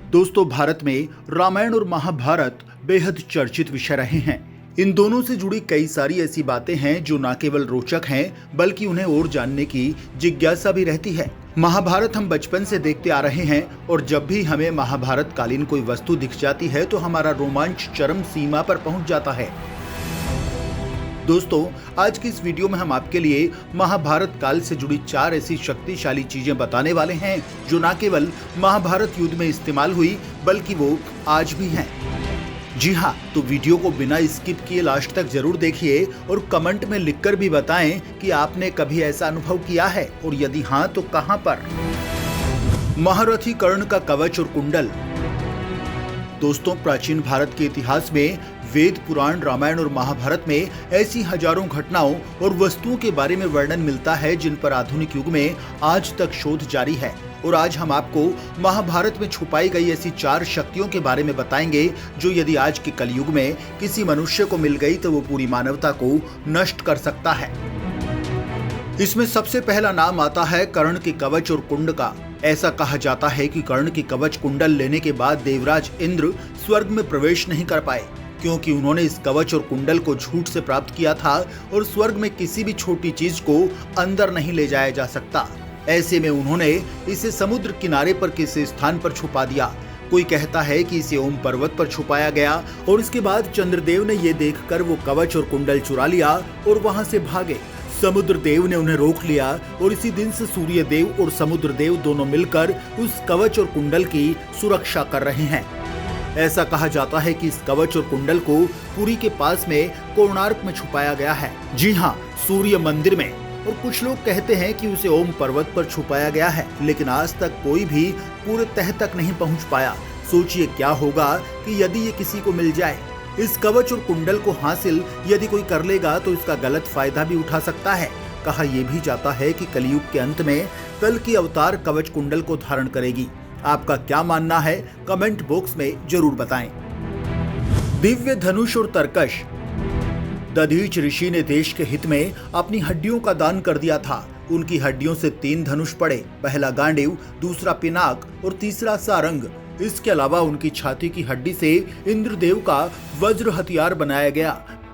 दोस्तों, भारत में रामायण और महाभारत बेहद चर्चित विषय रहे हैं। इन दोनों से जुड़ी कई सारी ऐसी बातें हैं जो न केवल रोचक हैं बल्कि उन्हें और जानने की जिज्ञासा भी रहती है। महाभारत हम बचपन से देखते आ रहे हैं और जब भी हमें महाभारत कालीन कोई वस्तु दिख जाती है तो हमारा रोमांच चरम सीमा पर पहुंच जाता है। दोस्तों, आज की इस वीडियो में हम आपके लिए महाभारत काल से जुड़ी 4 ऐसी शक्तिशाली चीजें बताने वाले हैं जो न केवल महाभारत युद्ध में इस्तेमाल हुई बल्कि वो आज भी हैं। जी हाँ, तो वीडियो को बिना स्किप किए लास्ट तक जरूर देखिए और कमेंट में लिखकर भी बताएं कि आपने कभी ऐसा अनुभव किया है और यदि हाँ तो कहां पर। महारथी कर्ण का कवच और कुंडल। दोस्तों, प्राचीन भारत के इतिहास में वेद, पुराण, रामायण और महाभारत में ऐसी हजारों घटनाओं और वस्तुओं के बारे में वर्णन मिलता है जिन पर आधुनिक युग में आज तक शोध जारी है। और आज हम आपको महाभारत में छुपाई गई ऐसी 4 शक्तियों के बारे में बताएंगे जो यदि आज के कलयुग में किसी मनुष्य को मिल गई तो वो पूरी मानवता को नष्ट कर सकता है। इसमें सबसे पहला नाम आता है कर्ण के कवच और कुंड का। ऐसा कहा जाता है कि कर्ण की कवच कुंडल लेने के बाद देवराज इंद्र स्वर्ग में प्रवेश नहीं कर पाए क्योंकि उन्होंने इस कवच और कुंडल को झूठ से प्राप्त किया था और स्वर्ग में किसी भी छोटी चीज को अंदर नहीं ले जाया जा सकता। ऐसे में उन्होंने इसे समुद्र किनारे पर किसी स्थान पर छुपा दिया। कोई कहता है कि इसे ओम पर्वत पर छुपाया गया और इसके बाद चंद्रदेव ने ये देखकर वो कवच और कुंडल चुरा लिया और वहां से भागे। समुद्र देव ने उन्हें रोक लिया और इसी दिन से सूर्य देव और समुद्र देव दोनों मिलकर उस कवच और कुंडल की सुरक्षा कर रहे हैं। ऐसा कहा जाता है कि इस कवच और कुंडल को पुरी के पास में कोणार्क में छुपाया गया है। जी हाँ, सूर्य मंदिर में। और कुछ लोग कहते हैं कि उसे ओम पर्वत पर छुपाया गया है, लेकिन आज तक कोई भी पूरे तह तक नहीं पहुंच पाया। सोचिए क्या होगा कि यदि ये किसी को मिल जाए। इस कवच और कुंडल को हासिल यदि कोई कर लेगा तो इसका गलत फायदा भी उठा सकता है। कहा यह भी जाता है कि कलयुग के अंत में कल की अवतार कवच कुंडल को धारण करेगी। आपका क्या मानना है कमेंट बॉक्स में जरूर बताएं। दिव्य धनुष और तरकश। दधीच ऋषि ने देश के हित में अपनी हड्डियों का दान कर दिया था। उनकी हड्डियों से 3 धनुष पड़े, पहला गांडीव, दूसरा पिनाक और तीसरा सारंग। इसके अलावा उनकी छाती की हड्डी से इंद्रदेव का वज्र हथियार बनाया गया।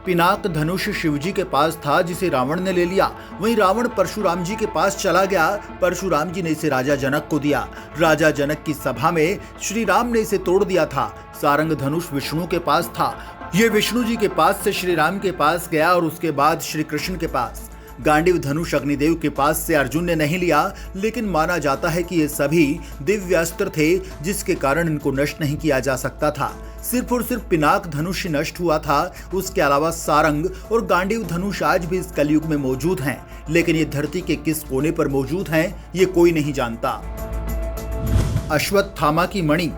पिनाक धनुष शिवजी के पास था जिसे रावण ने ले लिया। वहीं रावण परशुराम जी के पास चला गया। परशुराम जी ने इसे राजा जनक को दिया। राजा जनक की सभा में श्री राम ने इसे तोड़ दिया था। सारंग धनुष विष्णु के पास था। ये विष्णु जी के पास से श्री राम के पास गया और उसके बाद श्री कृष्ण के पास। गांडीव धनुष अग्निदेव के पास से अर्जुन ने नहीं लिया, लेकिन माना जाता है कि ये सभी दिव्य अस्त्र थे जिसके कारण इनको नष्ट नहीं किया जा सकता था। सिर्फ और सिर्फ पिनाक धनुष नष्ट हुआ था। उसके अलावा सारंग और गांडीव धनुष आज भी इस कलयुग में मौजूद हैं, लेकिन ये धरती के किस कोने पर मौजूद हैं ये कोई नहीं जानता। अश्वत्थामा की मणि।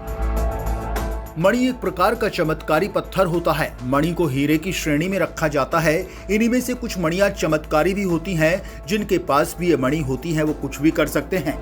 मणि एक प्रकार का चमत्कारी पत्थर होता है। मणि को हीरे की श्रेणी में रखा जाता है। इन्हीं में से कुछ मणियां चमत्कारी भी होती हैं। जिनके पास भी ये मणि होती है वो कुछ भी कर सकते हैं।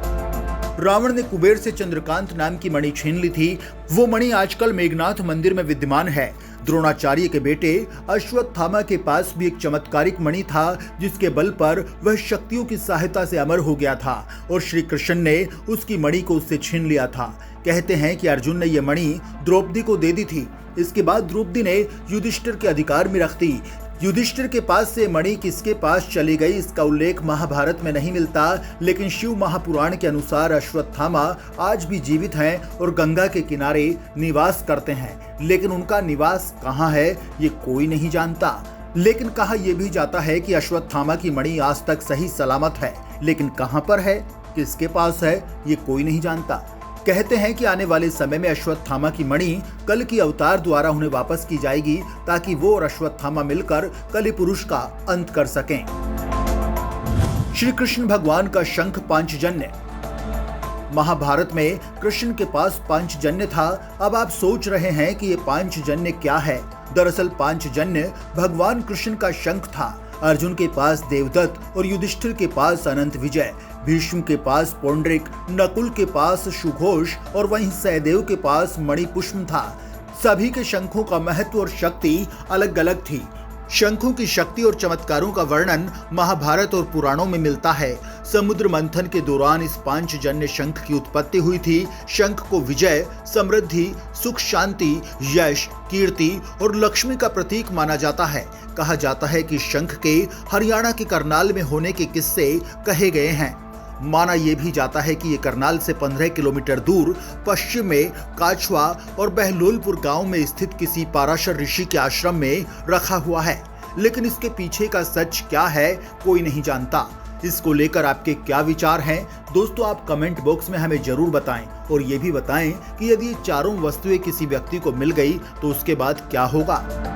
रावण ने कुबेर से चंद्रकांत नाम की मणि छीन ली थी। वो मणि आजकल मेघनाथ मंदिर में विद्यमान है। द्रोणाचार्य के बेटे अश्वत्थामा के पास भी एक चमत्कारिक मणि था जिसके बल पर वह शक्तियों की सहायता से अमर हो गया था और श्री कृष्ण ने उसकी मणि को उससे छीन लिया था। कहते हैं कि अर्जुन ने यह मणि द्रौपदी को दे दी थी। इसके बाद द्रौपदी ने युधिष्ठिर के अधिकार में रख दी। युधिष्ठिर के पास से मणि किसके पास चली गई इसका उल्लेख महाभारत में नहीं मिलता, लेकिन शिव महापुराण के अनुसार अश्वत्थामा आज भी जीवित हैं और गंगा के किनारे निवास करते हैं। लेकिन उनका निवास कहाँ है ये कोई नहीं जानता। लेकिन कहा यह भी जाता है कि अश्वत्थामा की मणि आज तक सही सलामत है, लेकिन कहाँ पर है, किसके पास है ये कोई नहीं जानता। कहते हैं कि आने वाले समय में अश्वत्थामा की मणि कल की अवतार द्वारा उन्हें वापस की जाएगी ताकि वो और अश्वत्थामा मिलकर कलि पुरुष का अंत कर सकें। श्री कृष्ण भगवान का शंख पांचजन्य। महाभारत में कृष्ण के पास पांचजन्य था। अब आप सोच रहे हैं कि ये पांचजन्य क्या है। दरअसल पांचजन्य भगवान कृष्ण का शंख था। अर्जुन के पास देवदत्त और युधिष्ठिर के पास अनंत विजय, भीष्म के पास पौंड्रिक, नकुल के पास सुघोष और वहीं सहदेव के पास मणिपुष्प था। सभी के शंखों का महत्व और शक्ति अलग अलग थी। शंखों की शक्ति और चमत्कारों का वर्णन महाभारत और पुराणों में मिलता है। समुद्र मंथन के दौरान इस पांचजन्य शंख की उत्पत्ति हुई थी। शंख को विजय, समृद्धि, सुख शांति, यश, कीर्ति और लक्ष्मी का प्रतीक माना जाता है। कहा जाता है कि शंख के हरियाणा के करनाल में होने के किस्से कहे गए हैं। माना यह भी जाता है कि ये करनाल से 15 किलोमीटर दूर पश्चिम में काछवा और बहलोलपुर गांव में स्थित किसी पाराशर ऋषि के आश्रम में रखा हुआ है। लेकिन इसके पीछे का सच क्या है, कोई नहीं जानता। इसको लेकर आपके क्या विचार हैं दोस्तों, आप कमेंट बॉक्स में हमें जरूर बताएं। और ये भी बताएं कि यदि ये चारों वस्तुएं किसी व्यक्ति को मिल गई तो उसके बाद क्या होगा।